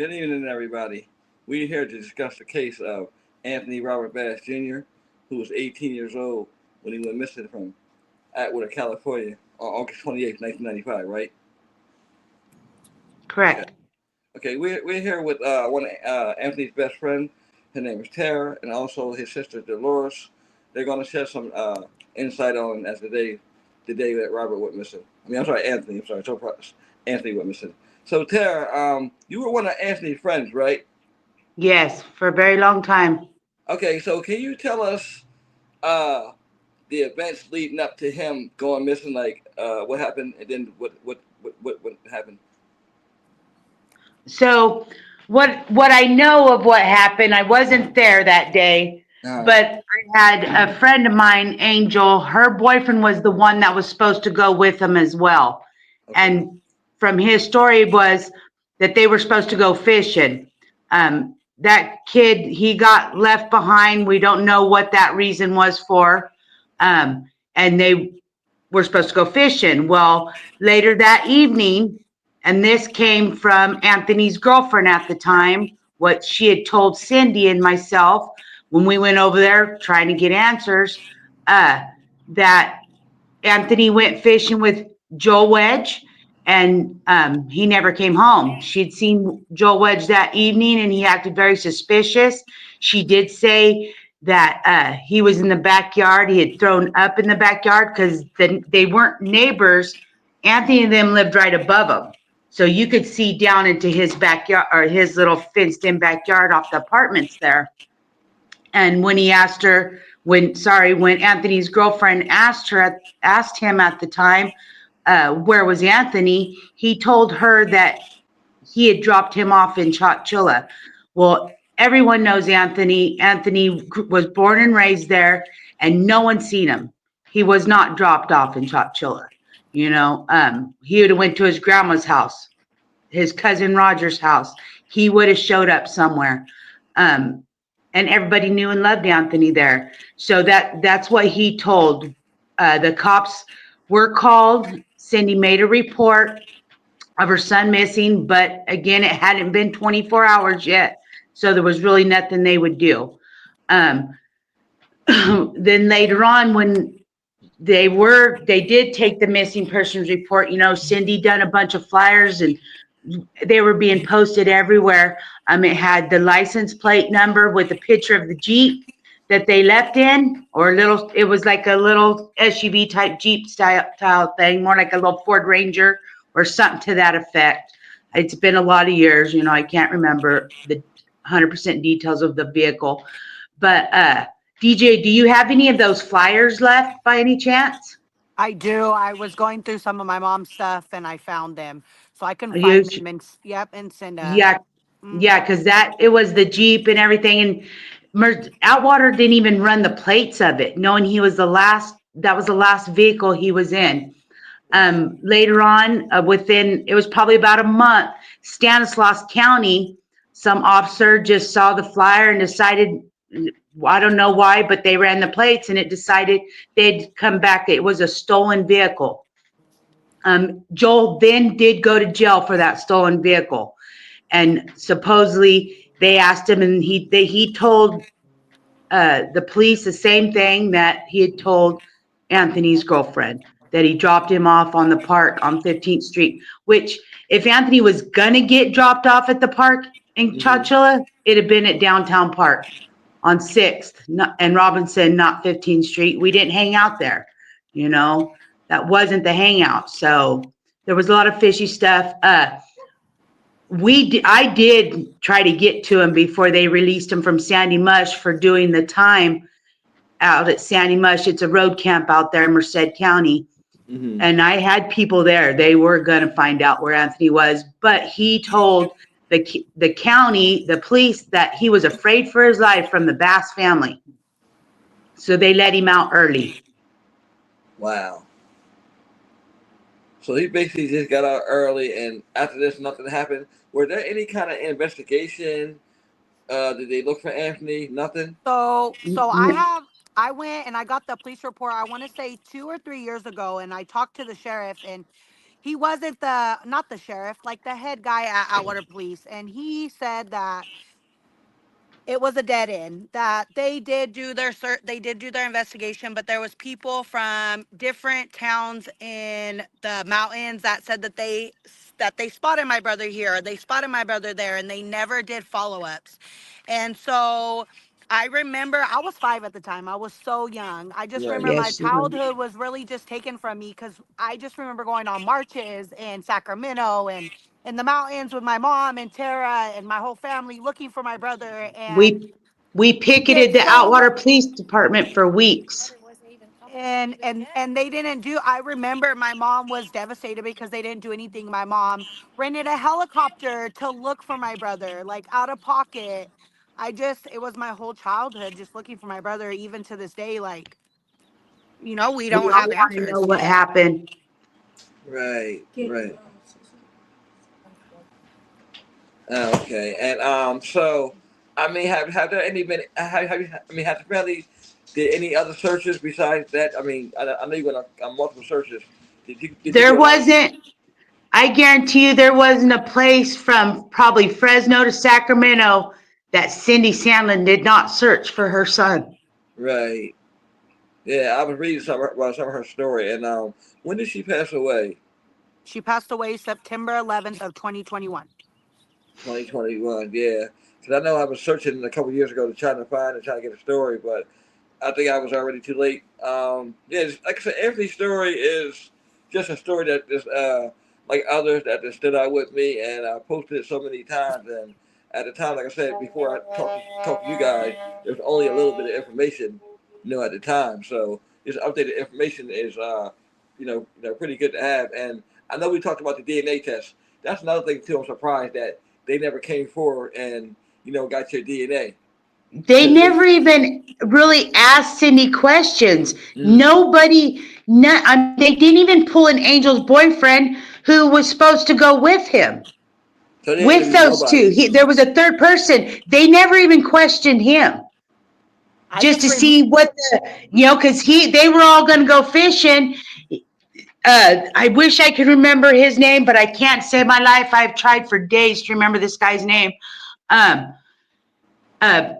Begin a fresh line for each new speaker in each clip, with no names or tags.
Good evening, everybody. We're here to discuss the case of Anthony Robert Bass Jr., who was 18 years old when he went missing from Atwater, California on August 28th, 1995, right? Okay.
Correct.
Okay, we're here with one of Anthony's best friend. Her name is Tara, and also his sister Dolores. They're going to shed some insight on as the day that Robert went missing. I mean, I'm sorry, Anthony. I'm sorry, Anthony went missing. So Tara, you were one of Anthony's friends, right?
Yes, for a very long time.
Okay, so can you tell us uh, the events leading up to him going missing, like what happened, and then what happened?
So what I know of what happened, I wasn't there that day,
Uh,
but I had a friend of mine, Angel, her boyfriend was the one that was supposed to go with him as well.
okay.
And from his story was that they were supposed to go fishing. That kid, he got left behind. We don't know what that reason was for. And they were supposed to go fishing. Well, later that evening, and this came from Anthony's girlfriend at the time, what she had told Cindy and myself when we went over there trying to get answers, uh, that Anthony went fishing with Joel Wedge and he never came home. She'd seen Joel Wedge that evening and he acted very suspicious. She did say that he was in the backyard. He had thrown up in the backyard because they weren't neighbors. Anthony and them lived right above him. So you could see down into his backyard or his little fenced in backyard off the apartments there. And when he asked her, when Anthony's girlfriend asked him at the time, where was Anthony? He told her that he had dropped him off in Chowchilla. Well, everyone knows Anthony. Anthony was born and raised there, and no one seen him. He was not dropped off in Chowchilla. He would have went to his grandma's house, his cousin Roger's house. He would have showed up somewhere. Um, and everybody knew and loved Anthony there. So that's what he told. The cops were called. Cindy made a report of her son missing, but again, it hadn't been 24 hours yet, so there was really nothing they would do. Um, then later on, when they did take the missing persons report. Cindy done a bunch of flyers and they were being posted everywhere. It had the license plate number with a picture of the Jeep that they left in, or it was like a little SUV type Jeep style thing, more like a little Ford Ranger or something to that effect. It's been a lot of years, I can't remember the 100% details of the vehicle. But DJ, do you have any of those flyers left by any chance?
I do. I was going through some of my mom's stuff and I found them. So I can
You,
find them and yep, and send
yeah,
mhm.
yeah, because it was the Jeep and everything, and Outwater didn't even run the plates of it, knowing he was the last. That was the last vehicle he was in.
Wow.
Later on, within it was probably about a month, Stanislaus County, some officer just saw the flyer and decided, I don't know why, but they ran the plates and it decided they'd come back. It was a stolen vehicle. Joel then did go to jail for that stolen vehicle, and supposedly they asked him, and he told the police the same thing that he had told Anthony's girlfriend, that he dropped him off on the park on 15th Street, which if Anthony was going to get dropped off at the park in
Hmm.
Chowchilla, it'd have been at Downtown Park on 6th and Robinson, not 15th Street. We didn't hang out there, you know, that wasn't the hangout. So there was a lot of fishy stuff. I did try to get to him before they released him from Sandy Mush for doing the time out at Sandy Mush. It's a road camp out there in Merced County.
Hmm.
And I had people there. They were going to find out where Anthony was, but he told the county, the police, that he was afraid for his life from the Bass family. So they let him out early.
Wow. So he basically just got out early, and after this, nothing happened. Were there any kind of investigation? Did they look for Anthony? Nothing.
So I went and I got the police report. I want to say 2 or 3 years ago, and I talked to the sheriff, and he wasn't not the sheriff, like the head guy at Atwater Police, and he said that it was a dead end, that they did do their investigation, but there was people from different towns in the mountains that said that they spotted my brother here, or they spotted my brother there, and they never did follow-ups. And so I remember I was 5 at the time. I was so young. I just
Right.
remember my
Yes, you were.
childhood was really just taken from me, because I just remember going on marches in Sacramento and in the mountains with my mom and Tara and my whole family looking for my brother. And
We
we did
picketed the
so
Atwater Police Department for weeks.
and they didn't do. I remember my mom was devastated because they didn't do anything. My mom rented a helicopter to look for my brother, like out of pocket. It was my whole childhood just looking for my brother. Even to this day, like, we
We
don't
all
have
want to know
answers.
what happened.
Right. Right. Okay. And so, I mean, have there any been? Have you? I mean, has the family did any other searches besides that? I mean, I know you went on multiple searches. Did you
There
do another?
wasn't, I guarantee you, there wasn't a place from probably Fresno to Sacramento that Cindy Sandlin did not search for her son.
Right. Yeah, I was reading some of her story, and when did she pass away?
She passed away September 11th of 2021.
2021. Yeah, because I know I was searching a couple years ago to try to find and try to get a story, but I think I was already too late. Yeah, like I said, Anthony's story is just a story that is like others that just stood out with me, and I posted it so many times. And at the time, like I said before, I talked to you guys. There was only a little bit of information, at the time. So this updated information is, pretty good to have. And I know we talked about the DNA test. That's another thing too. I'm surprised that they never came forward and got your DNA.
They never even really asked Cindy questions. Nobody, they didn't even pull an Angel's boyfriend who was supposed to go with him.
So they
With
interviewed
those two,
nobody.
there was a third person. They never even questioned him,
I
just
just
to
rem-
see what because they were all going to go fishing. I wish I could remember his name, but I can't save my life. I've tried for days to remember this guy's name. Um, uh,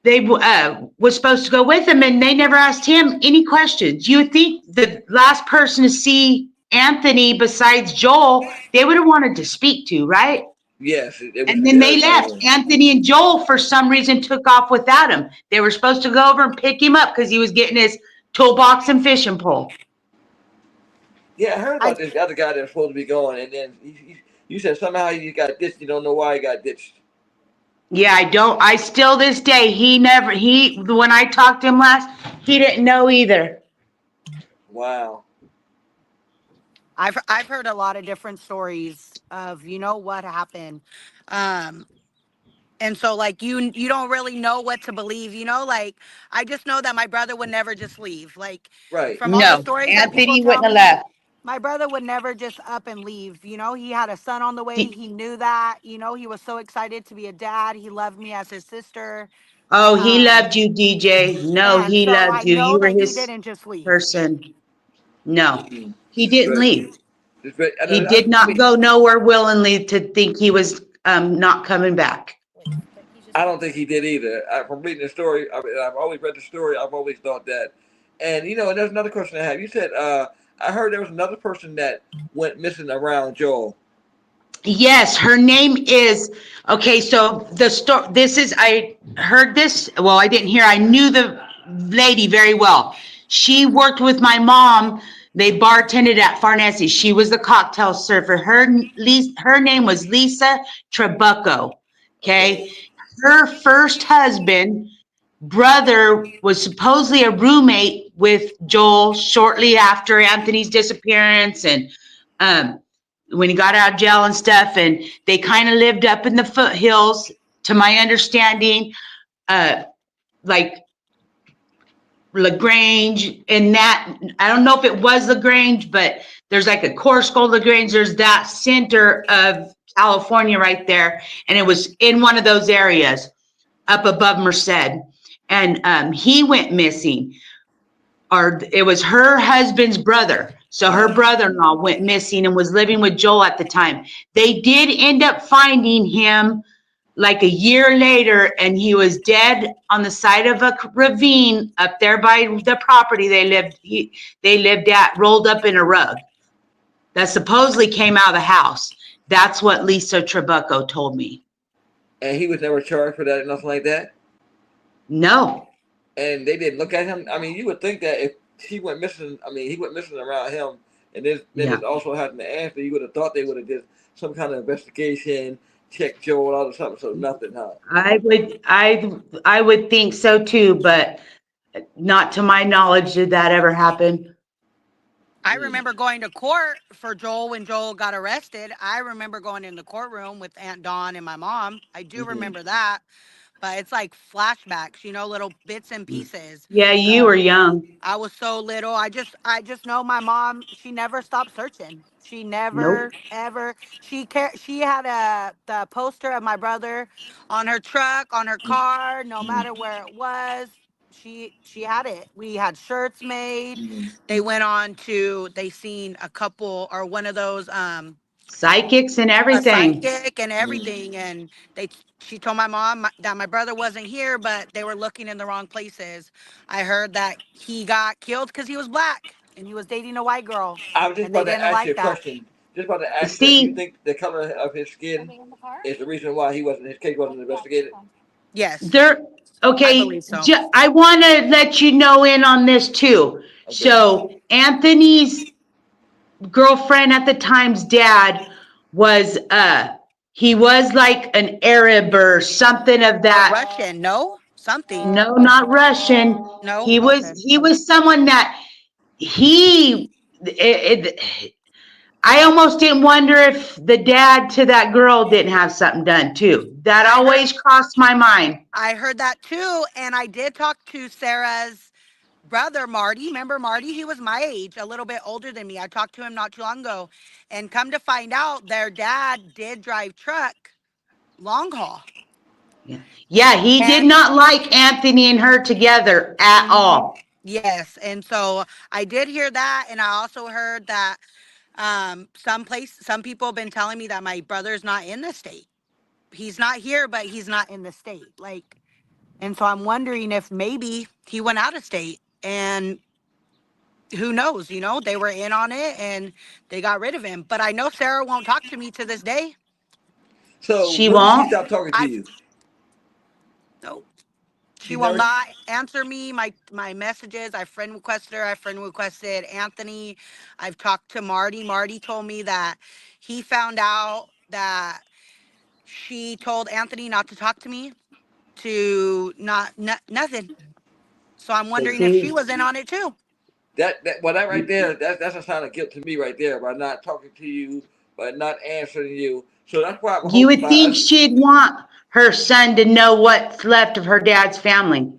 they was supposed to go with him, and they never asked him any questions. You would think the last person to see Anthony besides Joel, they would have wanted to speak to, right?
Yes, it was
And then they
very
left.
unknown.
Anthony and Joel, for some reason, took off without him. They were supposed to go over and pick him up because he was getting his toolbox and fishing pole.
Yeah, I heard
I
about this other guy that was supposed to be going, and then you said somehow he got ditched. You don't know why he got ditched.
Yeah, I still this day, when I talked to him last, he didn't know either.
Wow.
I've heard a lot of different stories of what happened. Um and so, like, you don't really know what to believe, like, I just know that my brother would never just leave. Like,
Right.
from all the
No,
stories that people
Anthony
tell
wouldn't have
me,
left.
my brother would never just up and leave. He had a son on the way.
He,
He knew that. He was so excited to be a dad. He loved me as his sister.
he
Um,
loved you, DJ. No,
and
he
so
loved
I
you.
know
You were
that he
his
didn't just leave.
person. No,
Mm-hmm.
he didn't
But
leave.
I
He
know.
did not go nowhere willingly to think he was not coming back.
I don't think he did either. From reading the story, I've always read the story. I've always thought that. And and there's another question I have. You said I heard there was another person that went missing around Joel.
Yes, her name is okay. So the story. I heard this. Well, I didn't hear. I knew the lady very well. She worked with my mom. They bartended at Farnese. She was the cocktail server. Her name was Lisa Trabucco.
Okay.
Okay, her first husband, brother, was supposedly a roommate with Joel shortly after Anthony's disappearance, and um, when he got out of jail and stuff, and they kind of lived up in the foothills, to my understanding, like LaGrange, and that, I don't know if it was LaGrange, but there's like a Corsco LaGrange, there's that center of California right there, and it was in one of those areas up above Merced, and he went missing, or it was her husband's brother. So her brother-in-law went missing and was living with Joel at the time. They did end up finding him like a year later, and he was dead on the side of a ravine up there by the property they lived at, rolled up in a rug. That supposedly came out of the house. That's what Lisa Trabucco told me.
And he was never charged for that or nothing like that?
No.
And they didn't look at him? I mean, you would think that if he went missing, he went missing around him, and then this also happened to Anthony, you would have thought they would have did some kind of investigation, checked Joel out or something, so nothing, huh?
I would think so too, but not to my knowledge did that ever happen.
I remember going to court for Joel when Joel got arrested. I remember going in the courtroom with Aunt Dawn and my mom. I do remember that, but it's like flashbacks, little bits and pieces.
Yeah, you were young.
I was so little. I just know my mom, she never stopped searching. She never,
Nope.
ever. She had the poster of my brother on her truck, on her car, no matter where it was. She had it. We had shirts made. They seen a couple or one of those
Psychics and
a
everything.
psychic and everything, and she told my mom that my brother wasn't here, but they were looking in the wrong places. I heard that he got killed because he was black and he was dating a white girl,
I was just
and they
about to
didn't
ask you
like
a
that.
question. Just about to ask you, do you
See,
think the color of his skin is the reason why his case wasn't investigated?
Yes,
there,
I
okay,
believe so.
I want to let you know in on this too.
Okay.
So Anthony's girlfriend at the time's dad was, he was like an Arab or something of
Or
that.
Russian, no, something.
No, not Russian.
No,
He
okay.
was someone that I almost didn't wonder if the dad to that girl didn't have something done too. That always crossed my mind.
I heard that too, and I did talk to Sarah's brother, Marty. Remember Marty? He was my age, a little bit older than me. I talked to him not too long ago, and come to find out, their dad did drive truck long haul.
Yeah, he did not like Anthony and her together at all.
Yes, and so I did hear that, and I also heard that some people have been telling me that my brother's not in the state. He's not here, but he's not in the state. And so I'm wondering if maybe he went out of state, and who knows, they were in on it and they got rid of him. But I know Sarah won't talk to me to this day.
So
She
when did
won't?
she stop talking to you?
No, she will not answer me, my messages. I friend requested her. I friend requested Anthony. I've talked to Marty. Marty told me that he found out that she told Anthony not to talk to me, to nothing. So I'm wondering if she was in on it too.
That right there, that's a sign of guilt to me right there, by not talking to you, by not answering you. So that's why I'm
You
hoping
would think she'd want her son to know what's left of her dad's family.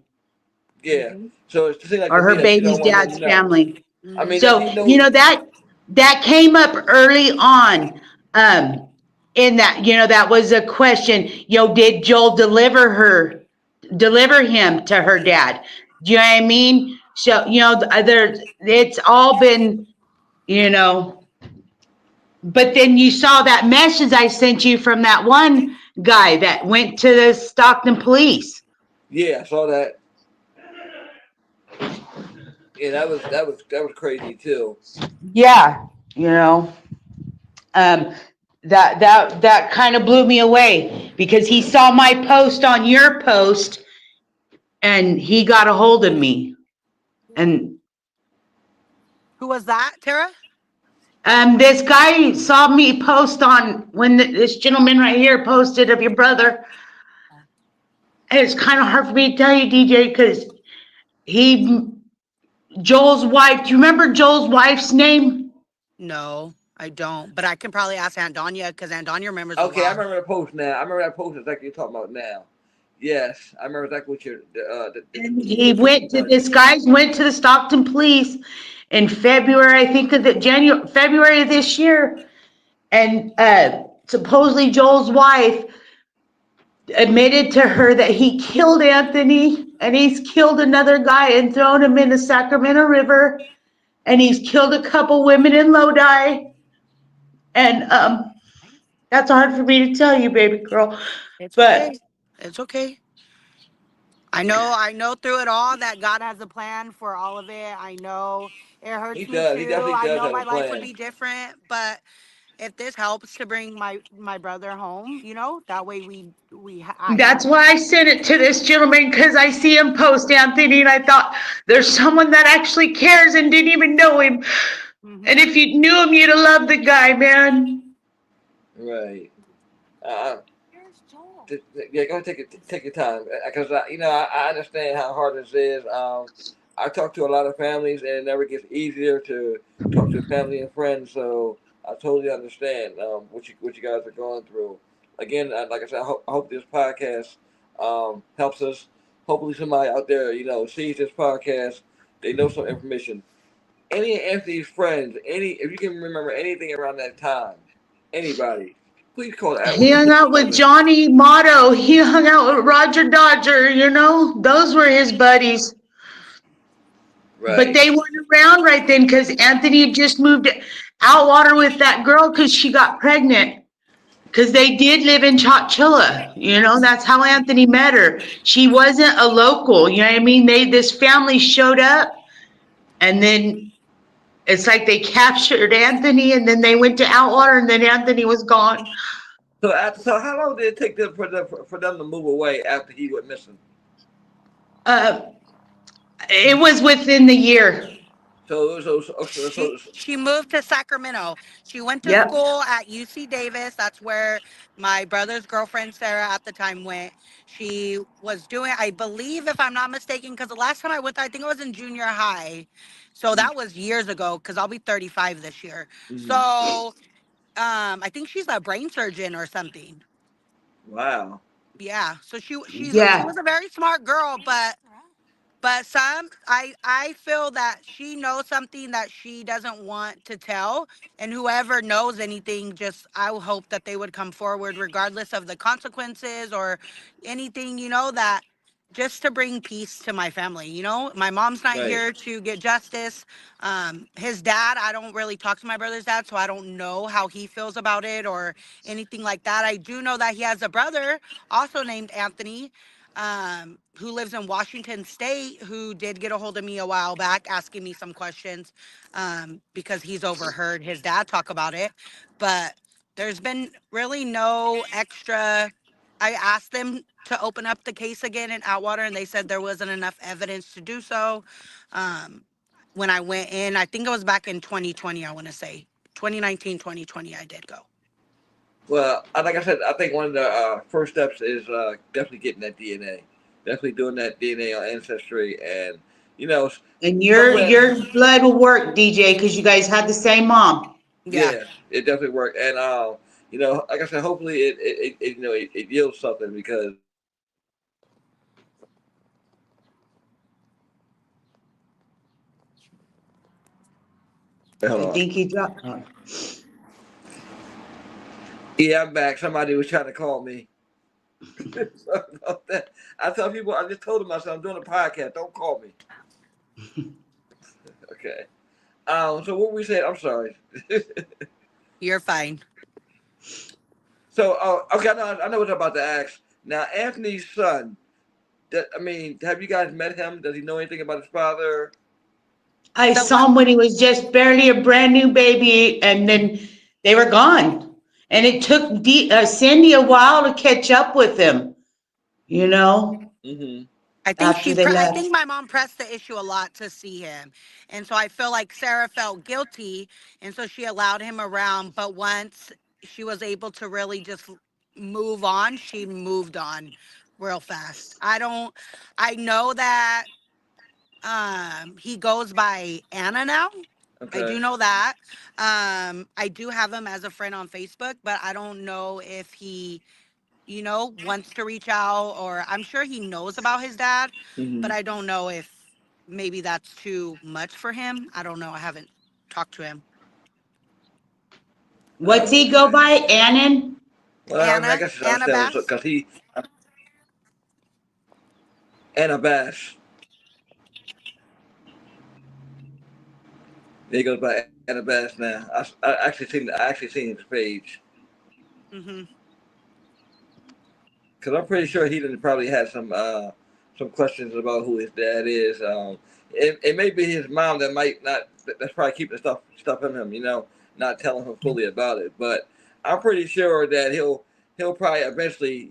Yeah. So it seems like
Or
to me
her
that she
baby's
don't want to let
dad's
you know.
family.
I mean,
So,
does he know?
that came up early on, in that, that was a question, did Joel deliver him to her dad? Do you know what I mean? So, it's all been, but then you saw that message I sent you from that one guy that went to the Stockton police.
Yeah, I saw that. Yeah, that was crazy too.
Yeah, that kind of blew me away, because he saw my post on your post and he got a hold of me. And
Who was that, Tara?
this guy saw me post on when this gentleman right here posted of your brother. And it's kind of hard for me to tell you, DJ, because Joel's wife, do you remember Joel's wife's name?
No, I don't. But I can probably ask Aunt Donya, because Aunt Donya remembers.
Okay, I remember the post now. I remember that post exactly you're talking about now. Yes, I remember exactly what you're.
He went to this guy went to the Stockton police in February, I think, of February of this year, and supposedly Joel's wife admitted to her that he killed Anthony, and he's killed another guy and thrown him in the Sacramento River, and he's killed a couple women in Lodi. And that's hard for me to tell you, baby girl.
It's
But
okay. It's okay. I know through it all that God has a plan for all of it. I know it
He
hurts me
does. He
too.
definitely
I
does
know
have a
my life would
plan.
be different, but if this helps to bring my brother home, that way I
that's
have.
why I sent it to this gentleman, because I see him post Anthony, and I thought there's someone that actually cares and didn't even know him. And
Mhm.
if you knew him, you'd have loved the guy, man.
Right. Uh, yeah, go take your time, because I understand how hard this is. I talk to a lot of families, and it never gets easier to talk to family and friends. So I totally understand what you guys are going through. Again, like I said, I hope this podcast helps us. Hopefully, somebody out there sees this podcast. They know some information. Any of Anthony's friends, if you can remember anything around that time, anybody, please call the
He
Atwater
hung
Police
out with
Department.
Johnny Motto. He hung out with Roger Dodger, those were his buddies. But
Right.
they weren't around right then because Anthony had just moved to Outwater with that girl because she got pregnant. Because they did live in Chowchilla, that's how Anthony met her. She wasn't a local, you know what I mean? This family showed up, and then it's like they captured Anthony, and then they went to Outwater, and then Anthony was gone.
So how long did it take for them to move away after he went missing?
Uh, it was within the year.
She moved to Sacramento. She went to
Yep.
school at UC Davis. That's where my brother's girlfriend Sarah at the time went. She was doing, I believe, if I'm not mistaken, because the last time I went there, I think it was in junior high. So that was years ago. Because I'll be 35 this year.
Mm-hmm.
So I think she's a brain surgeon or something.
Wow.
Yeah. So she
Yeah.
was a very smart girl, but I feel that she knows something that she doesn't want to tell, and whoever knows anything, just I will hope that they would come forward regardless of the consequences or anything, that just to bring peace to my family. My mom's not
Right.
here to get justice. His dad, I don't really talk to my brother's dad, so I don't know how he feels about it or anything like that. I do know that he has a brother also named Anthony, who lives in Washington State, who did get a hold of me a while back asking me some questions, because he's overheard his dad talk about it. But there's been really no extra. I asked them to open up the case again in Atwater, and they said there wasn't enough evidence to do so. Um, when I went in, I think it was back in 2020, I want to say 2019, 2020, I did go.
Well, like I said, I think one of the first steps is definitely getting that DNA. Definitely doing that DNA on ancestry, and you know,
And
some
your blood will work, DJ, because you guys had the same mom.
Yeah.
yeah, it definitely worked. And like I said, hopefully it yields something because hold
I
on.
think he dropped one.
Yeah, I'm back. Somebody was trying to call me. Sorry about that. I tell people, I just told them I said I'm doing a podcast. Don't call me. Okay. So what we said, I'm sorry.
You're fine.
So, okay, I know what I'm about to ask. Now, Anthony's son. Have you guys met him? Does he know anything about his father?
I
The
saw him when he was just barely a brand new baby, and then they were gone. And it took Cindy a while to catch up with him, you know,
Mm-hmm.
after they
I
left.
think my mom pressed the issue a lot to see him. And so I feel like Sarah felt guilty, and so she allowed him around, but once she was able to really just move on, she moved on real fast. I know that he goes by Anna now. I
Okay.
do know that. I do have him as a friend on Facebook, but I don't know if he wants to reach out, or I'm sure he knows about his dad,
Mm-hmm.
but I don't know if maybe that's too much for him. I don't know. I haven't talked to him.
What's he go
Okay.
by? Annan?
Well, I
Anna,
guess it's
Anna
understandable
Bass.
because he and a bash. He goes by Annabeth now. I actually seen his page
Mhm.
because I'm pretty sure he didn't probably had some questions about who his dad is. It may be his mom that might not. That's probably keeping stuff in him. Not telling him fully about it. But I'm pretty sure that he'll probably eventually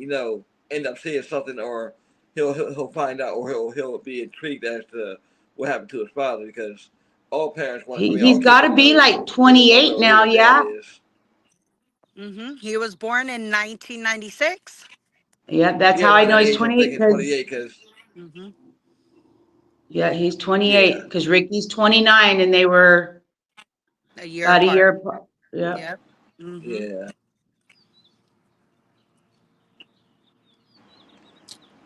end up seeing something, or he'll find out, or he'll be intrigued as to what happened to his father, because all parents want. I mean, all
He's
kids
got
want
to
to
be
know
like
who their mother
28
or who
now.
their dad
Yeah.
is.
Mhm. He was born in 1996.
Yeah. That's
Yeah,
how I
around
know
that
he's
age, I'm
28
thinking
because,
28, because
Mhm.
yeah, he's
yeah,
28 because Ricky's 29 and they were
A year
about a
apart.
year apart. Yeah.
Yep. Mhm.
yeah.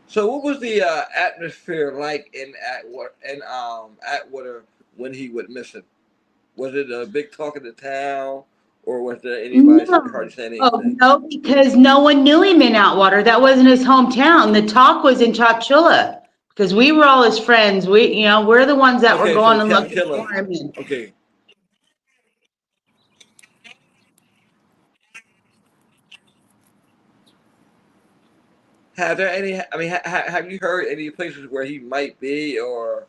So, what was the atmosphere like Atwater when he went missing? Was it a big talk in the town, or was there anybody
No.
hardly saying
Oh,
anything?
no, because no one knew him in Atwater. That wasn't his hometown. The talk was in Chowchilla because we were all his friends. We're the ones that were
Okay, so
going and looking
Chowchilla.
for him. And
Okay, have there any? I mean, have you heard any places where he might be, or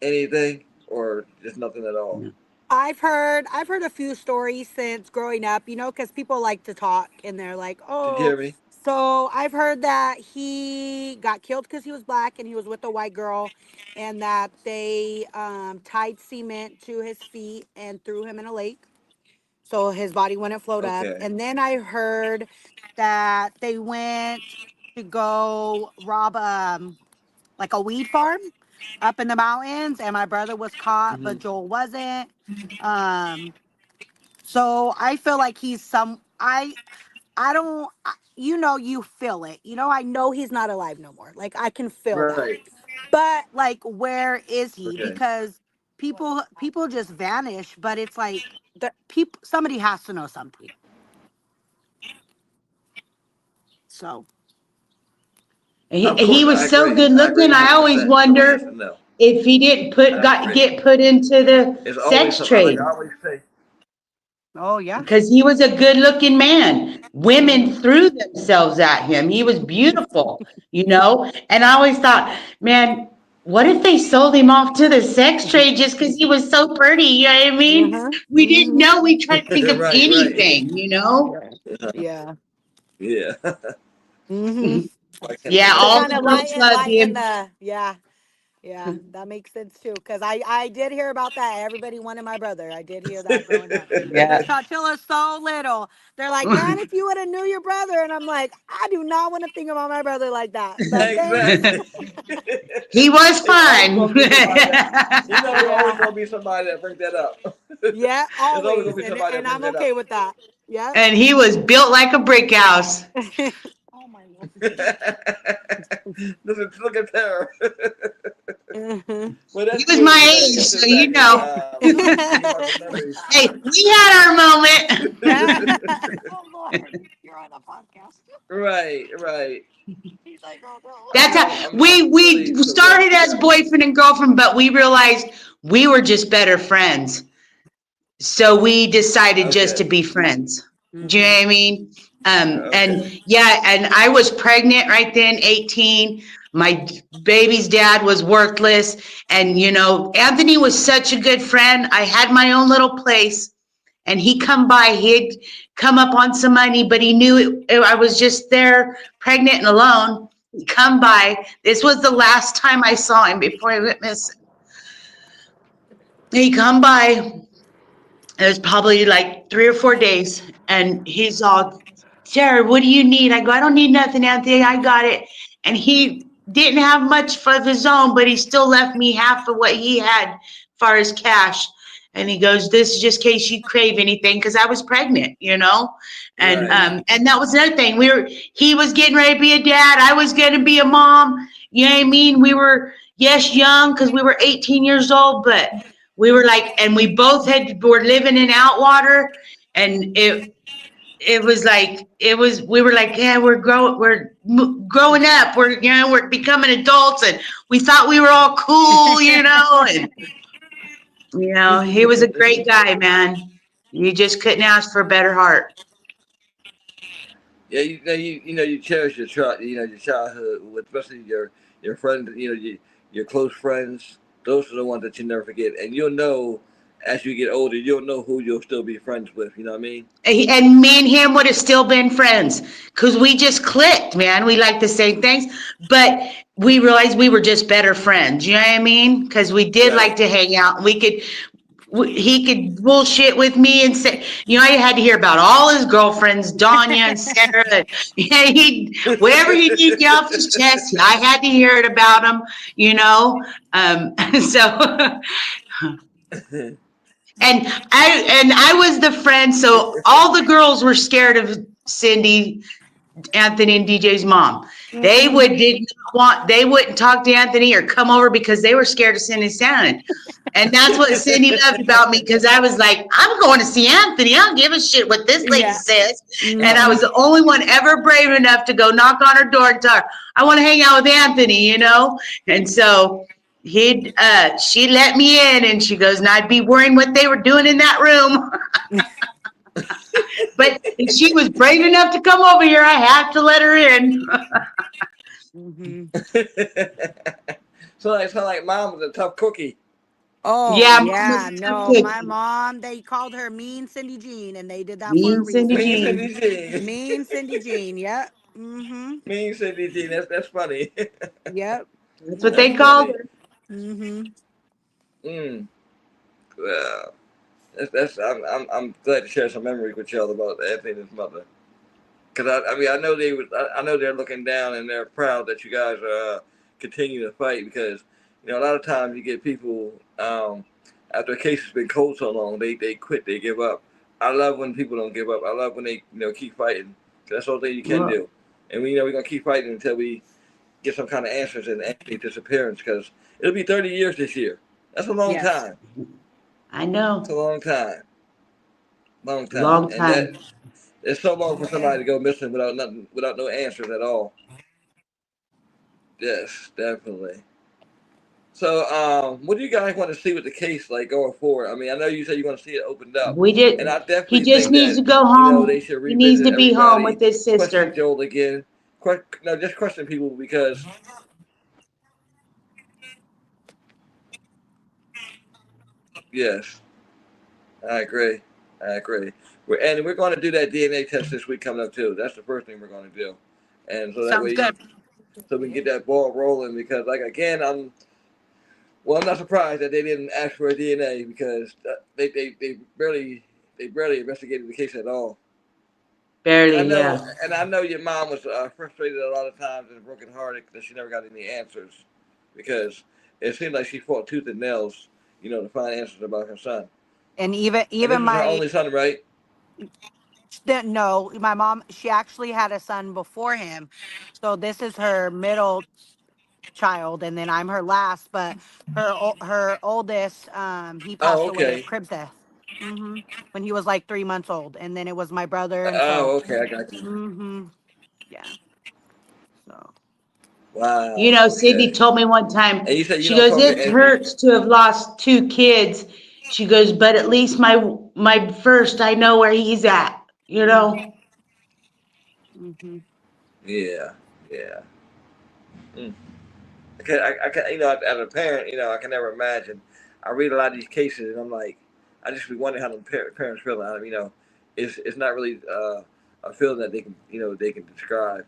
anything, or just nothing at all?
I've heard a few stories since growing up, because people like to talk and they're like,
Did you
"Oh,
hear me?
so I've heard that he got killed because he was black and he was with a white girl, and that they tied cement to his feet and threw him in a lake so his body wouldn't float up."
Okay,
And then I heard that they went to go rob like a weed farm up in the mountains, and my brother was caught,
hmm
but Joel wasn't. Um, so I feel like he's some. I don't. You feel it. I know he's not alive no more. Like I can feel that.
right.
But like, where is he?
Okay.
Because people just vanish. But it's like the people. Somebody has to know something. So.
Of
he
course, I
was so
agree.
good
I agree
looking. I always
100%. Someone has to
wonder
know.
if he didn't
I agree.
get put into the
It's always
sex
something. Like I
trade.
always say.
Oh yeah.
Because he was a good looking man. Women
Mhm.
threw themselves at him. He was beautiful. And I always thought, man, what if they sold him off to the sex trade just because he was so pretty? You know what I mean?
Mhm.
We didn't
Mhm.
know. We tried to think of
Right, right.
anything.
Yeah. Yeah.
Yeah.
Mhm.
I can
Yeah,
To
all
imagine.
kind
the
of
girls
lighten
loved
lighten
him.
the yeah. Yeah, that makes sense too. Cause I did hear about that. Everybody wanted my brother. I did hear that growing up.
Yeah.
Because Chachilla's so little. They're like, man, if you would have knew your brother. And I'm like, I do not want to think about my brother like that. But thanks.
Exactly.
He was
It's always
fun.
gonna be somebody that it's always
Yeah.
gonna be somebody that brings that up.
Yeah,
It's always gonna
always.
be
And
somebody that
and
brings
I'm
that
okay
up.
with that. Yep.
And he was built like a brick house.
Oh my lord.
Look at her.
Mhm.
Well,
He
that's
was
good.
my age,
You
so
sit back and think about the memories.
hey, we had our moment.
Oh Lord, you're on a podcast.
Right, right.
He's like, oh
That's how
I'm
we
really so glad
started
that you
as
guys.
boyfriend and girlfriend, but we realized we were just better friends. So we decided just to
Okay,
be friends. Do you know
no.
what I mean?
okay.
And yeah, and I was pregnant right then, 18. My baby's dad was worthless. And Anthony was such a good friend. I had my own little place and he come by, he'd come up on some money, but he knew I was just there pregnant and alone. He'd come by. This was the last time I saw him before I went missing. He come by. It was probably like 3 or 4 days, and he's all, Sarah, what do you need? I go, I don't need nothing, Anthony. I got it. And he didn't have much for his own, but he still left me half of what he had as far as cash. And he goes, this is just in case you crave anything, because I was pregnant. And
Right,
and that was another thing. He was getting ready to be a dad. I was going to be a mom. You know what I mean? We were, yes, young because we were 18 years old, but we were like, and we both were living in Outwater, and it was like we were like, yeah, growing up, we're becoming adults, and we thought we were all cool, and You know, he was a great guy, man. You just couldn't ask for a better heart.
Yeah, you cherish your child, your childhood, especially your friends, your close friends. Those are the ones that you never forget, and you'll know as you get older, you'll know who you'll still be friends with. You know what I mean?
And me and him would have still been friends because we just clicked, man. We like the same things, but we realized we were just better friends. You know what I mean? Because we did like
Right.
to hang out. He could bullshit with me and say, you know, I had to hear about all his girlfriends, Danya and Sarah. And, yeah, whatever he needed to get off his chest, I had to hear it about him, you know. So and I was the friend, so all the girls were scared of Cindy, Anthony, and DJ's mom. They wouldn't talk to Anthony or come over because they were scared of Cindy Shannon. And that's what Cindy loved about me because I was like, I'm going to see Anthony. I don't give a shit what this lady
Yeah.
says. And I
Mm-hmm.
was the only one ever brave enough to go knock on her door and tell her, I want to hang out with Anthony, you know? And so she let me in and she goes, and I'd be worrying what they were doing in that room. But if she was brave enough to come over here, I have to let her in.
Mm-hmm.
So like mom was a tough cookie.
Oh
Yeah, Mom was
yeah,
a tough
no, my
cookie.
mom, they called her Mean Cindy Jean, and they did that for a
Mean Cindy
reason.
Mean Cindy
Jean.
Jean.
Mean Cindy Jean. Yep. Mm-hmm.
Mean Cindy Jean. That's funny.
Yep.
That's what
That's
they
Mm-hmm.
called
funny.
her.
Mm-hmm.
Mm. Well, that's I'm glad to share some memories with y'all about Anthony and his mother. Because I mean, I know they're looking down and they're proud that you guys are continue to fight because a lot of times you get people after a case has been cold so long they quit, they give up. I love when people don't give up. I love when they keep fighting. 'Cause that's the only thing you can
Well,
do. And we're gonna keep fighting until we get some kind of answers in Anthony's disappearance because it'll be 30 years this year. That's a long
Yes.
time.
I
It's
know.
a long time,
Long
and that
time.
it's so long for somebody to go missing without nothing, without no answers at all. Yes, definitely. So, what do you guys want to see with the case like going forward? I mean, I know you said you want to see it opened up,
We
and I
did. He
definitely
just
think
needs
that
to go
they
home.
should
He needs
revisit
to be home
everybody,
with his
question
sister.
Joel again, no, just question people because yes, I agree, I agree. We're going to do that DNA test this week coming up too. That's the first thing we're going to do, and so that
Sounds
way,
good.
so we can get that ball rolling because like again, I'm not surprised that they didn't ask for a DNA because they barely investigated the case at all. And
Barely, yeah.
I know your mom was frustrated a lot of times and brokenhearted that she never got any answers because it seemed like she fought tooth and nails, to find answers about her son.
And even
And
even
this was her
my
only son, right?
no, my mom, she actually had a son before him. So this is her middle child, and then I'm her last, but her oldest, he
Oh,
passed away of
okay.
crib death. Mm-hmm. When he was like 3 months old, and then it was my brother, and so
Oh, okay. I got you.
mm-hmm. Yeah. So
You
Wow.
know, Cindy
Okay.
told me one time,
And you said you
she
don't
goes,
talk to
it
Anthony.
hurts to have lost two kids. She goes, but at least my first, I know where he's at, you
mm-hmm.
know?
Mm-hmm.
Yeah. Yeah. Mm. I can, as a parent, I can never imagine. I read a lot of these cases, and I'm like, I just be wondering how the parents feel. It's not really a feeling that they can, they can describe.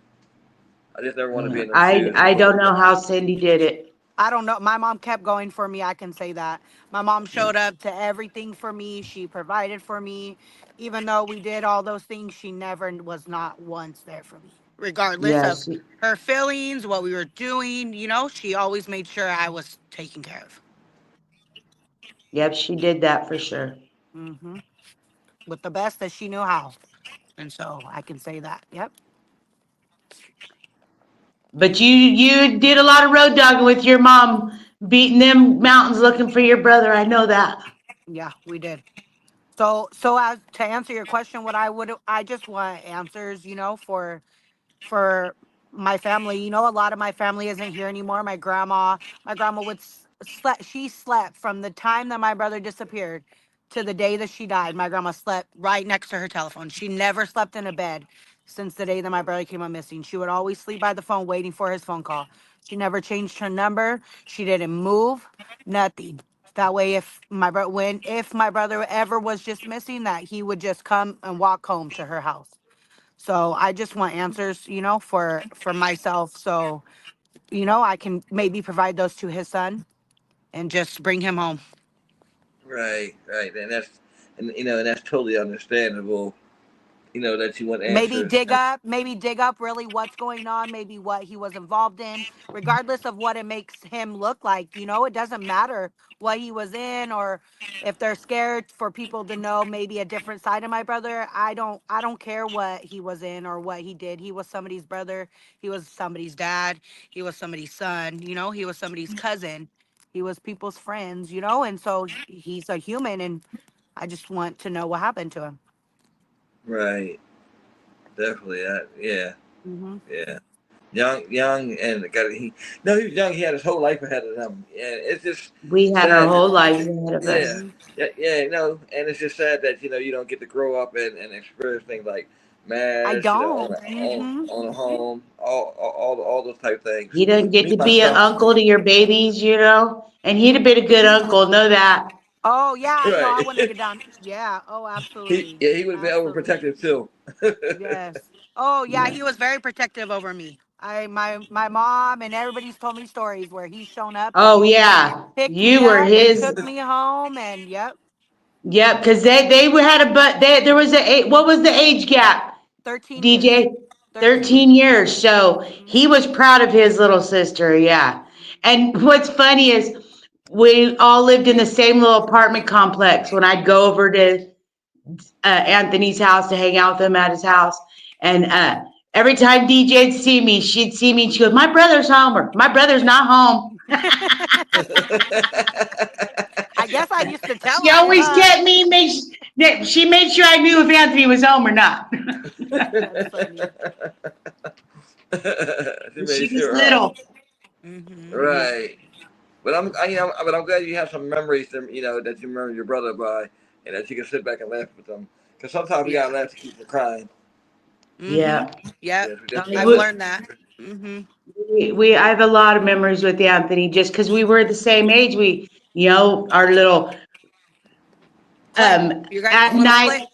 I just never want to be
Yeah.
in them
I
shoes.
I don't know how Cindy did it.
I don't know. My mom kept going for me. I can say that. My mom showed up to everything for me. She provided for me. Even though we did all those things, she never was not once there for me. Regardless of
Yes.
her feelings, what we were doing, she always made sure I was taken care of.
Yep, she did that for sure.
Hmm. With the best that she knew how. And so I can say that. Yep.
But you did a lot of road dogging with your mom, beating them mountains looking for your brother. I know that.
Yeah, we did. So as to answer your question, I just want answers, for my family. A lot of my family isn't here anymore. My grandma would slept from the time that my brother disappeared to the day that she died. My grandma slept right next to her telephone. She never slept in a bed since the day that my brother came up missing. She would always sleep by the phone waiting for his phone call. She never changed her number. She didn't move, nothing. That way, if my brother ever was just missing, that he would just come and walk home to her house. So I just want answers, for myself. So, I can maybe provide those to his son and just bring him home.
Right, right, and that's totally understandable. That you want
Maybe
answers.
dig up really what's going on, maybe what he was involved in, regardless of what it makes him look like. It doesn't matter what he was in, or if they're scared for people to know maybe a different side of my brother. I don't care what he was in or what he did. He was somebody's brother, he was somebody's dad, he was somebody's son, he was somebody's cousin, he was people's friends, and so he's a human, and I just want to know what happened to him.
Right, definitely. Yeah,
Hmm.
yeah. Young, and got he. No, he was young. He had his whole life ahead of him, and it's just
We had our
sad
whole
that.
lives ahead of
Yeah,
us.
Hmm.
yeah. And it's just sad that you don't get to grow up and experience things like
I
marriage,
don't.
own
Hmm.
own a home, all those type things.
He doesn't get
Me
to be an
myself,
uncle to your babies, and he'd have been a good uncle, know that.
Oh yeah, no, I
right?
wouldn't have get down. Yeah. Oh, absolutely,
he would have been
absolutely.
overprotective too.
Yes. Oh yeah,
Yeah.
he was very protective over me. My mom and everybody's told me stories where he's shown up
Oh
and
yeah,
picked
you
me
were
up and
his.
took me home, and yep,
Yep, because they had a but there was what was the age gap,
13 years.
DJ?
13.
13 years. So
Hmm.
he was proud of his little sister. Yeah. And what's funny is we all lived in the same little apartment complex. When I'd go over to Anthony's house to hang out with him at his house, and every time DJ'd see me, she'd see me and she goes, "My brother's home," or "My brother's not home."
I guess I used to tell
She
her,
always
huh?
kept me she made sure I knew if Anthony was home or not.
That's funny.
She made
She was
sure, huh?
little.
Hmm.
Yeah.
Right. But I'm glad you have some memories that you remember your brother by, and that you can sit back and laugh with them. Because sometimes we
Yeah.
gotta laugh to keep from crying.
Hmm.
Yeah.
Yep.
Yes, we
I
definitely
mean,
I've
gotta.
learned that. Hmm.
I have a lot of memories with Anthony just because we were the same age. Our little
Play. You guys'
at
little
night
play.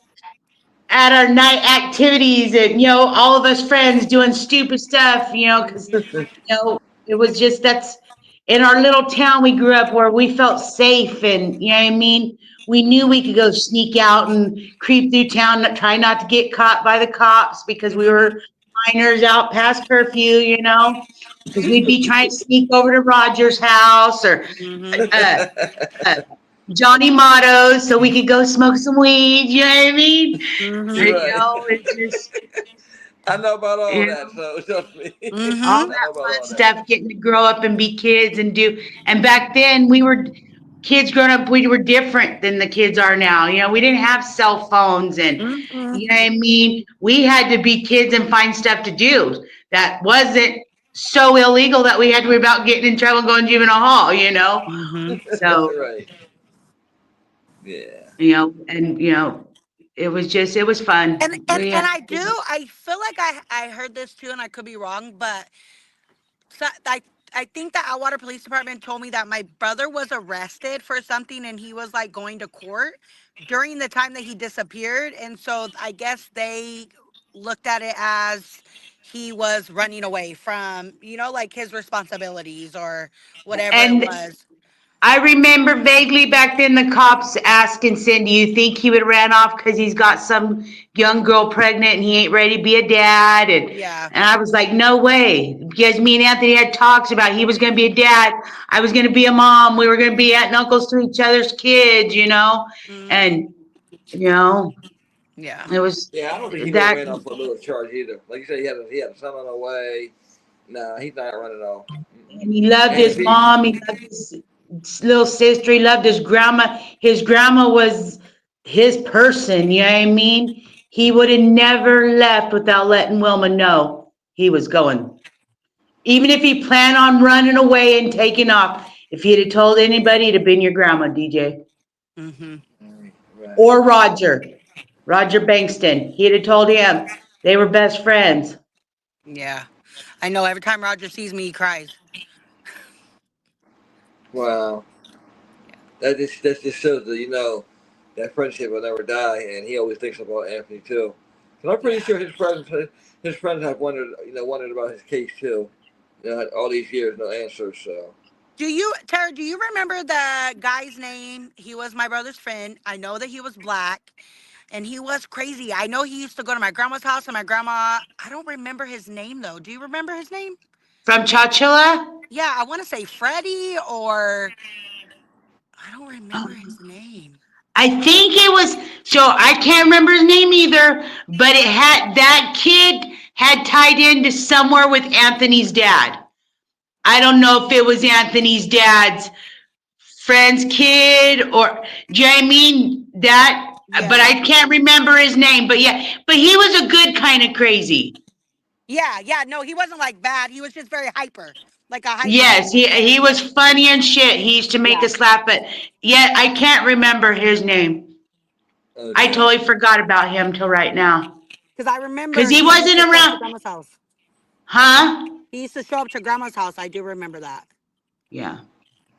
at our night activities, and all of us friends doing stupid stuff, because
Hmm.
it was just that's in our little town we grew up where we felt safe, and what I mean, we knew we could go sneak out and creep through town, try not to get caught by the cops because we
Hmm.
were minors out past curfew, because we'd be trying to sneak over to Roger's house or
Hmm.
uh, uh, Johnny Motto's so we could go smoke some weed. You know what I mean?
Hmm.
Right.
It's just
I know about all
you
that, so trust me.
all
Hmm.
I know
that
about
fun
all that.
stuff, getting to grow up and be kids and do. And back then, we were kids growing up. We were different than the kids are now. We didn't have cell phones, and
Hmm.
you know what I mean. We had to be kids and find stuff to do that wasn't so illegal that we had to worry about getting in trouble and going to juvenile hall.
Hmm.
So
Right. Yeah.
it was it was
And
fun.
and and I feel like I heard this too, and I could be wrong, but so I think the Atwater Police Department told me that my brother was arrested for something, and he was like going to court during the time that he disappeared, and so I guess they looked at it as he was running away from like his responsibilities or whatever it
and
was.
I remember vaguely back then the cops asking Cindy, "You think he would have ran off because he's got some young girl pregnant and he ain't ready to be a dad?"
Yeah.
And I was like, "No way," because me and Anthony had talks about he was going to be a dad, I was going to be a mom, we were going to be aunt and uncles to each other's kids,
Hmm.
and you know
Yeah.
it was
Yeah, I don't think he would have
that.
ran off for a little charge either. Like you said, he had a son on the way. Nah, he's not running off. Mm-mm.
And he loved
And
his
if he,
mom. He loved his little sister. He loved his grandma. His grandma was his person. You know what I mean? He would have never left without letting Wilma know he was going. Even if he planned on running away and taking off, If he'd have told anybody, it'd have been your grandma, DJ.
Mm-hmm.
Right.
Or Roger Bankston. He'd have told him. They were best friends.
Yeah. I know every time Roger sees me, he cries.
Wow. That just shows that that friendship will never die, and he always thinks about Anthony too. Because I'm pretty
Yeah.
sure his friends have wondered about his case too. All these years, no answers. So
Tara, do you remember the guy's name? He was my brother's friend. I know that he was black and he was crazy. I know he used to go to my grandma's house and my grandma, I don't remember his name though. Do you remember his name?
From Chowchilla?
Yeah, I want to say Freddie or I don't remember his name.
I think it was, so I can't remember his name either, but that kid had tied into somewhere with Anthony's dad. I don't know if it was Anthony's dad's friend's kid or, do you know what I mean? But
Yeah.
I can't remember his name, but yeah, but he was a good kind of crazy.
Yeah. No, he wasn't like bad. He was just very hyper, like a hyper
Yes, he
kid.
was funny and shit. He used to make
Yeah.
us laugh, but yet I can't remember his name. I
okay.
totally forgot about him till right now.
Because I
Because
remember
he
he used
wasn't
to show up to
around.
grandma's house.
Huh?
He used to show up to grandma's house. I do remember that.
Yeah.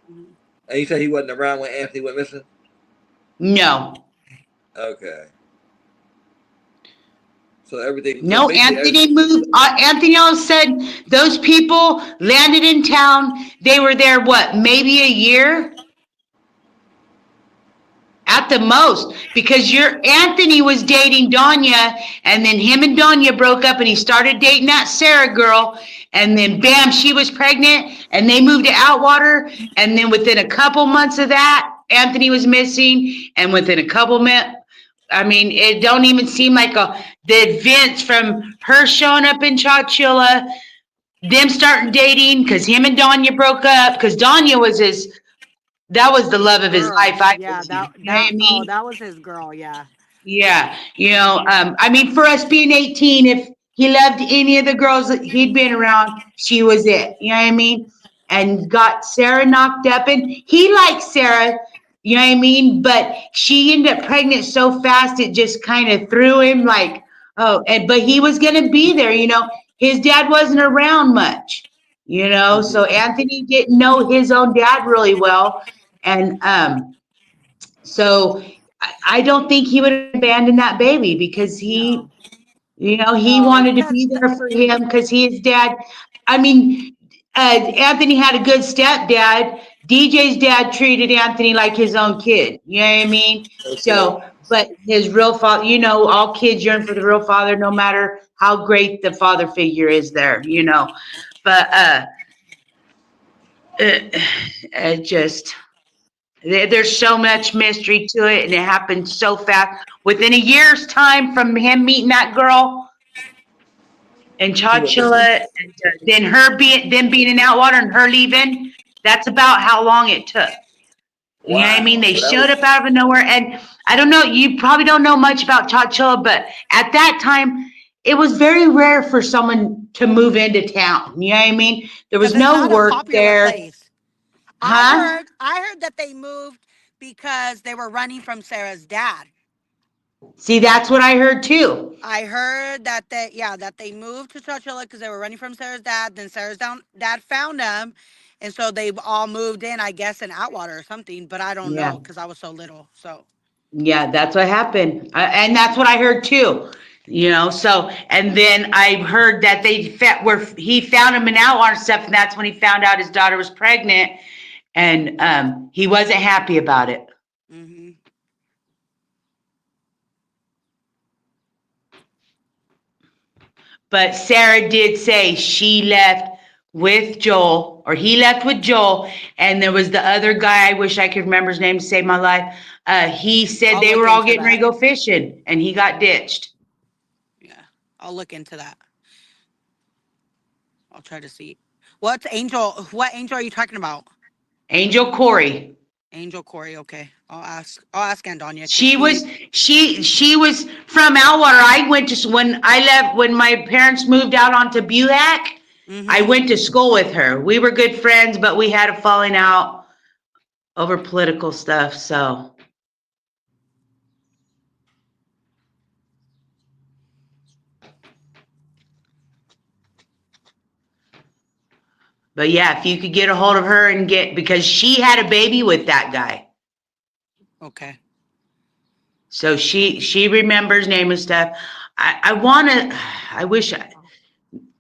Mhm.
And you said he wasn't around when Anthony went missing.
No.
Okay. So everything. So
No,
basically,
Anthony moved. Anthony all said those people landed in town. They were there, what, maybe a year? At the most, because your Anthony was dating Danya, and then him and Danya broke up, and he started dating that Sarah girl, and then bam, she was pregnant, and they moved to Atwater, and then within a couple months of that, Anthony was missing, and within a couple minutes, I mean, it don't even seem like the events from her showing up in Chowchilla, them starting dating, because him and Danya broke up, because Danya was that was the love of his life,
Girl.
I
Yeah,
believe. You know what I
oh,
mean?
that was his girl. Yeah.
Yeah, I mean, for us being 18, if he loved any of the girls that he'd been around, she was it. You know what I mean? And got Sarah knocked up, and he liked Sarah. You know what I mean? But she ended up pregnant so fast, it just kind of threw him like, oh, but he was gonna be there. His dad wasn't around much. So
mm-hmm.
Anthony didn't know his own dad really well, and so I don't think he would have abandoned that baby because
No.
he
No.
wanted to be there for him because his dad, I mean, Anthony had a good stepdad. DJ's dad treated Anthony like his own kid. You know what I mean?
Okay.
So, but his real father, all kids yearn for the real father, no matter how great the father figure is there. But it just. There's so much mystery to it, and it happened so fast. Within a year's time from him meeting that girl in
He went missing.
Chowchilla, and then them being in Atwater and her leaving, that's about how long it took. You know what I mean?
Wow.
They
So that
showed
was.
up out of nowhere, and I don't know, you probably don't know much about Chowchilla, but at that time, it was very rare for someone to move into town. You know what I mean? There was
Because it's
no
not a
work
popular
there.
place.
Huh?
I heard that they moved because they were running from Sarah's dad.
See, that's what I heard too.
I heard that they moved to Chowchilla because they were running from Sarah's dad. Then dad found them, and so they all moved in, I guess, in Atwater or something. But I don't
Yeah.
know because I was so little. So
Yeah, that's what happened. And that's what I heard too. So, and then I heard that where he found him in Outlaw and stuff, and that's when he found out his daughter was pregnant, and he wasn't happy about it.
hmm
But Sarah did say she left with Joel, or he left with Joel, and there was the other guy, I wish I could remember his name to save my life. He said
I'll
they
look
were all
into
getting ready
that.
to go fishing, and he got ditched.
Yeah, I'll look into that. I'll try to see. What's Angel? What Angel are you talking about?
Angel Corey.
Angel Corey. Okay, I'll ask. I'll ask Andonia because
She was she was from Atwater. I went to when I left when my parents moved out onto Buhack. I
Mm-hmm.
went to school with her. We were good friends, but we had a falling out. over political stuff. So, but yeah, if you could get a hold of her and because she had a baby with that guy.
Okay.
So she remembers name and stuff. I wish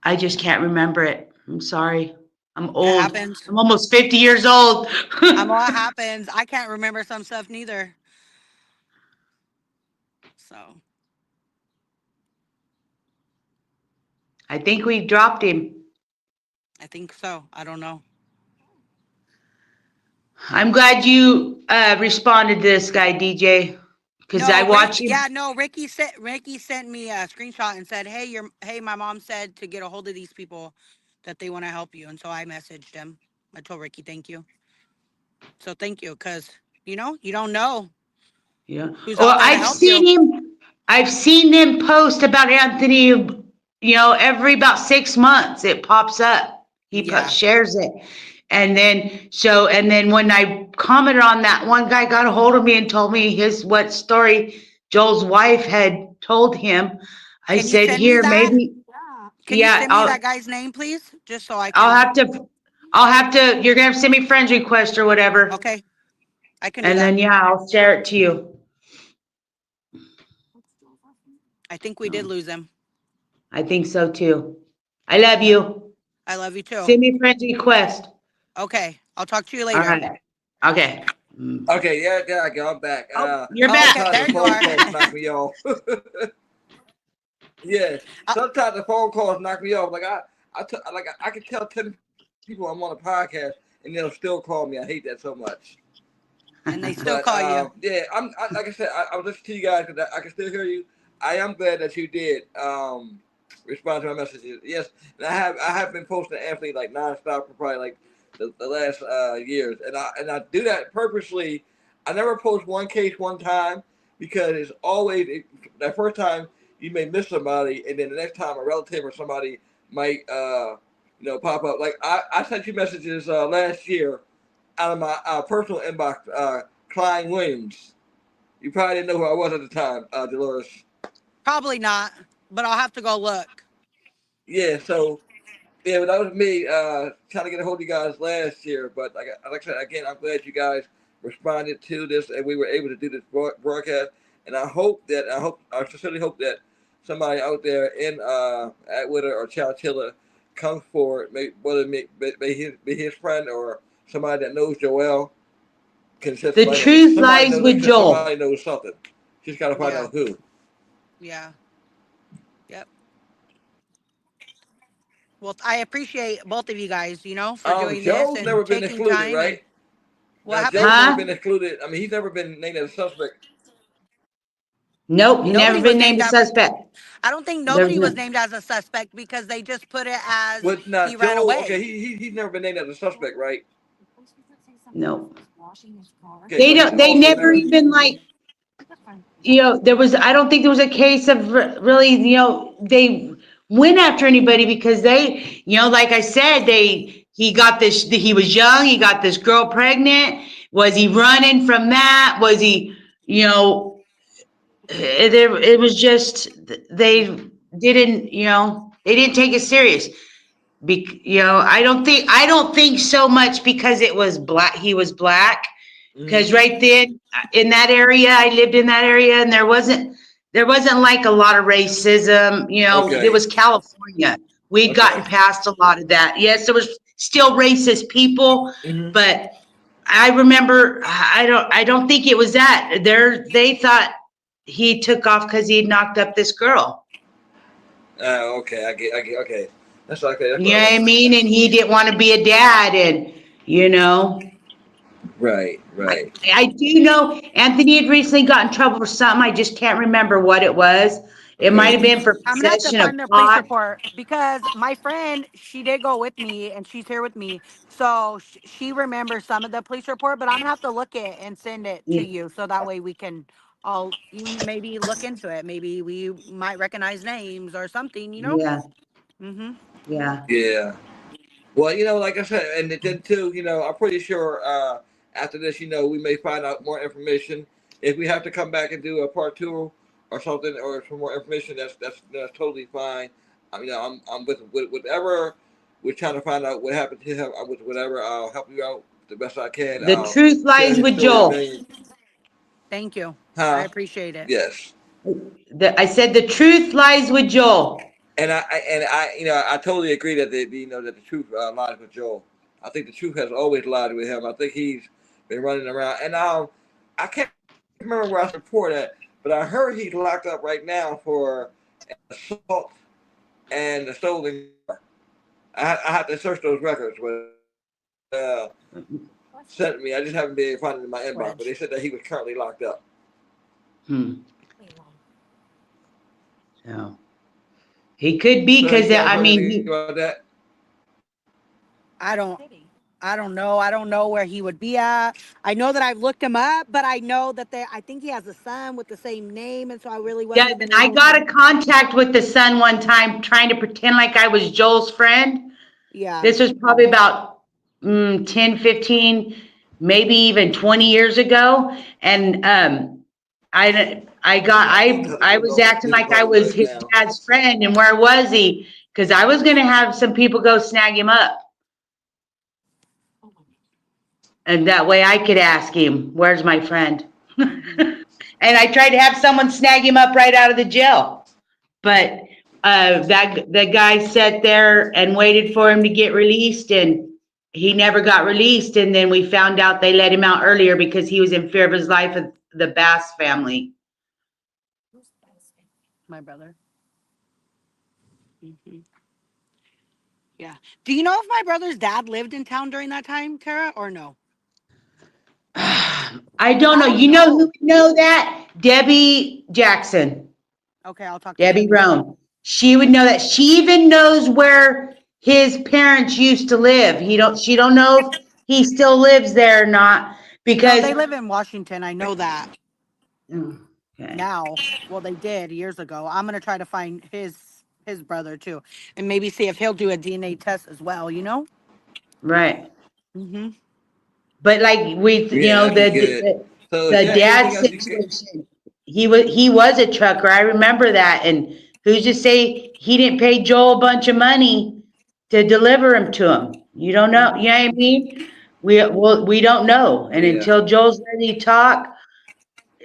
I just can't remember it. I'm sorry. I'm
It
old.
happens.
I'm almost 50 years old.
I'm all it happens. I can't remember some stuff neither. So
I think we dropped him.
I think so. I don't know.
I'm glad you responded to this guy, DJ, because I
No,
watch him.
Yeah, no. Ricky sent me a screenshot and said, "Hey, my mom said to get a hold of these people, that they want to help you." And so I messaged him. I told Ricky, "Thank you." So thank you, because you don't know
Yeah.
who's
Well,
out there to help you.
I've seen them post about Anthony, every about 6 months it pops up. He
Yeah.
shares it. And then when I commented on that, one guy got a hold of me and told me what story Joel's wife had told him. I
Can you
said,
send me
here,
that?
maybe,
Can you
yeah,
send me that guy's name, please? Just so I
I'll
can.
have to, you're gonna have to send me friends request or whatever.
Okay, I can do
And
that.
then, yeah, I'll share it to you.
I think we did lose him.
I think so too. I love you.
I love you too.
Send me a friend request.
Okay, I'll talk to you
All
later.
right. Okay.
Okay, yeah, I'm back.
Oh, you're
Oh, okay,
back.
Sometimes the
there you
phone
are.
calls knock me off. Yeah, sometimes the phone calls knock me off. I can tell 10 people I'm on a podcast and they'll still call me. I hate that so much.
And they still
But
call you.
yeah, like I said, I was listening to you guys because I can still hear you. I am glad that you did respond to my messages. Yes, and I have been posting Anthony like nonstop for probably like the last years, and I do that purposely. I never post one case one time because it's always that first time you may miss somebody, and then the next time a relative or somebody might pop up. Like I sent you messages last year out of my personal inbox, Klein Williams. You probably didn't know who I was at the time, Dolores.
Probably not, but I'll have to go look.
Yeah, so yeah, but that was me trying to get a hold of you guys last year. But like I said, again, I'm glad you guys responded to this and we were able to do this broadcast. And I sincerely hope that somebody out there in Atwater or Chowchilla comes forward, whether it be his friend or somebody that knows Joel, can shed some
The
light on this.
truth lies with
Somebody
Joel.
knows something. Just got to find
Yeah.
out who.
Yeah. Yep. Well, I appreciate both of you guys, for doing this
Joe's never
and
been
taking
excluded,
time. And
right?
what
Now
happened?
Joe's never
Huh?
been excluded. I mean, he's never been named as a suspect.
Nope, he never
Nobody was
been named
named
a
as.
suspect.
I don't think
There's
nobody was
no,
named as a suspect because they just put it as
But not
he ran
Joe. Okay,
away.
he's never been named as a suspect, right?
nope.
Okay, but he's
They
also
never
never.
even I don't think there was a case of really, they went after anybody because like I said, he was young, he got this girl pregnant. Was he running from that? Was he, it was just, they didn't take it serious. I don't think so much because it was black, he was black.
Mm-hmm.
Because right then in that area, I lived in that area, and there wasn't like a lot of racism. It
Okay.
was California. We'd
Okay.
gotten past a lot of that. Yes, there was still racist people,
Mm-hmm.
but I remember I don't think it was that. They thought he took off because he had knocked up this girl.
Okay. I get. Okay. That's okay. That's
You
what I
know what I
want.
mean? And he didn't want to be a dad, and you know.
Right. Right.
I do know Anthony had recently got in trouble for something. I just can't remember what it was. It might
Okay.
have been for
I'm gonna have to
possession of
find the police
pot.
report because my friend, she did go with me and she's here with me, so she remembers some of the police report. But I'm gonna have to look it and send it to
Yeah,
you so that way we can all you maybe look into it. Maybe we might recognize names or something.
yeah,
Mm-hmm.
yeah.
Yeah. Well, like I said, and then too, I'm pretty sure after this, we may find out more information. If we have to come back and do a part 2 or something, or some more information, that's totally fine. I'm with whatever we're trying to find out what happened to him. I'm with whatever. I'll help you out the best I can.
The
I'll
truth
share
lies
his
with
story a
Joel.
million.
Thank you. I
Huh?
appreciate it.
Yes.
I said the truth lies with Joel.
And I totally agree that that the truth lies with Joel. I think the truth has always lied with him. I think he's been running around, and I can't remember where I reported that, but I heard he's locked up right now for assault and a stolen car. I have to search those records, but sent me. I just haven't been able to find it in my inbox, but they said that he was currently locked up.
So he could be,
So have
because
you guys
I
heard
mean,
anything about that?
I don't know. I don't know where he would be at. I know that I've looked him up, but I know that I think he has a son with the same name, and so I really
yeah,
wasn't been
I
able
got
to.
a contact with the son one time trying to pretend like I was Joel's friend.
Yeah.
This was probably about 10, 15, maybe even 20 years ago. And I was acting like I was his dad's friend. And where was he? Because I was going to have some people go snag him up. And that way I could ask him, where's my friend? And I tried to have someone snag him up right out of the jail. But the guy sat there and waited for him to get released, and he never got released. And then we found out they let him out earlier because he was in fear of his life of the Bass family.
My brother. Yeah. Do you know if my brother's dad lived in town during that time, Tara, or no?
I don't know.
I don't
You know who
know.
would know that? Debbie Jackson.
Okay, I'll talk to
Debbie
Debbie.
Roan. She would know that. She even knows where his parents used to live. She don't know if he still lives there or not,
No,
because
they live in Washington. I know that
okay.
now. Well, they did years ago. I'm gonna try to find his brother too, and maybe see if he'll do a DNA test as well.
Right.
Mm-hmm.
But like
Yeah, that'd be good. So is
the
there
dad
anything else you can?
situation, he was a trucker. I remember that. And who's to say he didn't pay Joel a bunch of money to deliver him to him? You don't know. You know what I mean? We don't know. And
Yeah,
until Joel's ready to talk,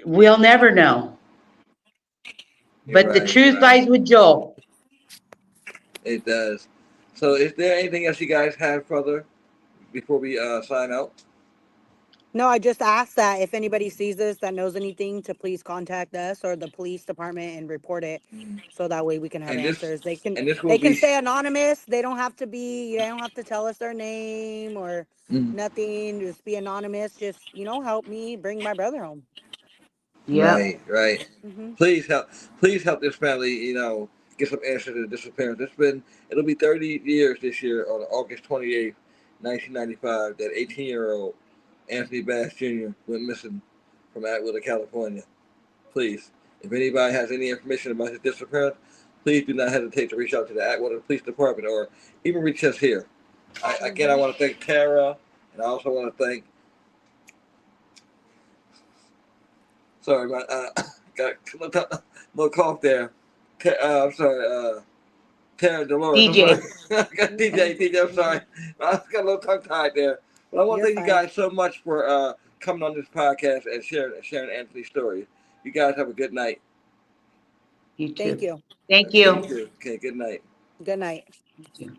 we'll never know.
you're
But the
right.
truth
Right.
lies with Joel.
It does. So is there anything else you guys have further before we sign out?
No, I just asked that if anybody sees this that knows anything to please contact us or the police department and report it, so that way we can have
And this
answers. They can
and this will
they can
be.
stay anonymous. They don't have to be. They don't have to tell us their name or
Mm,
nothing. Just be anonymous. Just help me bring my brother home.
Yep.
right, right.
Hmm.
Please help this family. Get some answers to the disappearance. It'll be 30 years this year on August 28th, 1995. That 18-year-old Anthony Bass Jr. went missing from Atwater, California. Please, if anybody has any information about his disappearance, please do not hesitate to reach out to the Atwater Police Department or even reach us here. I want to thank Tara, and I also want to thank. Sorry, my got a little cough there. I'm sorry, Tara Dolores. I'm
DJ.
sorry. I got DJ. I'm sorry. I got a little tongue tied there. But I want to
You're
thank you
fine.
guys so much for coming on this podcast and sharing Anthony's story. You guys have a good night.
You
Thank
too.
you.
Thank
You
you.
too. Okay, good night.
Good night.
You too.